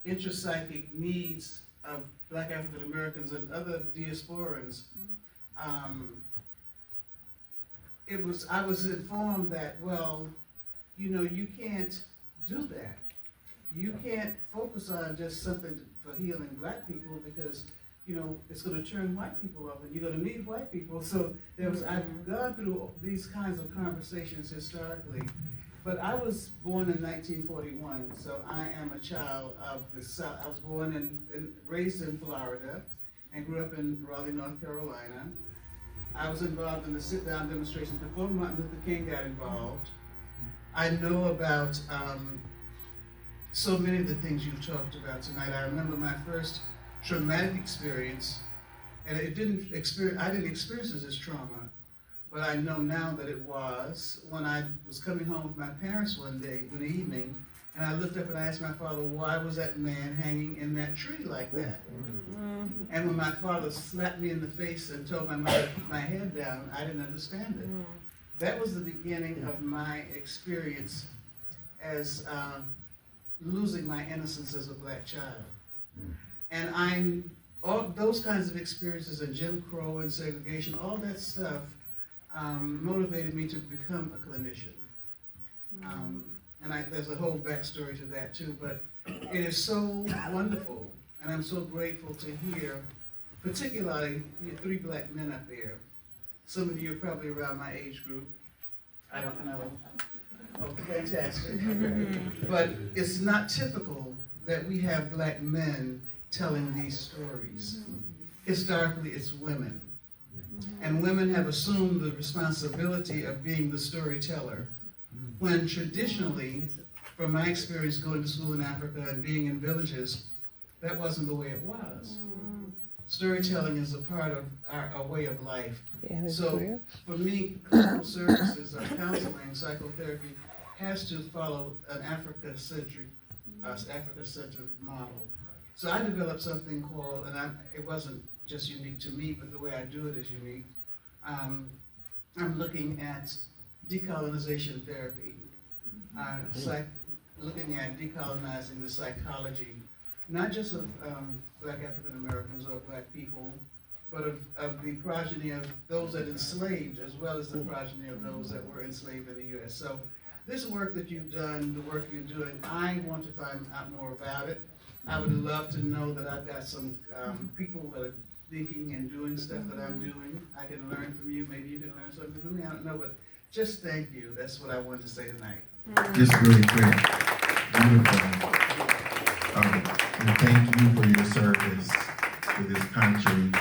intrapsychic needs of Black African Americans and other diasporans, I was informed that, well, you know, you can't do that. You can't focus on just something for healing Black people because, you know, it's gonna turn white people off and you're gonna need white people. So I've gone through these kinds of conversations historically, but I was born in 1941, so I am a child of the South. I was born and raised in Florida and grew up in Raleigh, North Carolina. I was involved in the sit-down demonstrations before Martin Luther King got involved. I know about so many of the things you've talked about tonight. I remember my first traumatic experience, and I didn't experience it as trauma, but I know now that it was when I was coming home with my parents one evening, and I looked up and I asked my father, why was that man hanging in that tree like that? And when my father slapped me in the face and told my mother to keep my head down, I didn't understand it. That was the beginning of my experience as losing my innocence as a Black child. And all those kinds of experiences and Jim Crow and segregation, all that stuff motivated me to become a clinician. And there's a whole backstory to that too, but it is so wonderful, and I'm so grateful to hear, particularly you 3 Black men up there. Some of you are probably around my age group. I don't know. Oh, fantastic. But it's not typical that we have Black men telling these stories. Historically, it's women. And women have assumed the responsibility of being the storyteller, when traditionally, from my experience going to school in Africa and being in villages, that wasn't the way it was. Storytelling is a part of our way of life. Yeah, So for me, clinical services or counseling, psychotherapy, has to follow an Africa-centered model. So I developed something called, it wasn't just unique to me, but the way I do it is unique. I'm looking at decolonization therapy, looking at decolonizing the psychology, not just of Black African Americans or Black people, but of the progeny of those that enslaved, as well as the progeny of those that were enslaved in the US. So this work that you've done, the work you're doing, I want to find out more about it. I would love to know that I've got some people that are thinking and doing stuff that I'm doing. I can learn from you, maybe you can learn something from me, I don't know, but just thank you. That's what I wanted to say tonight. Just really quick, beautiful. And thank you for your service to this country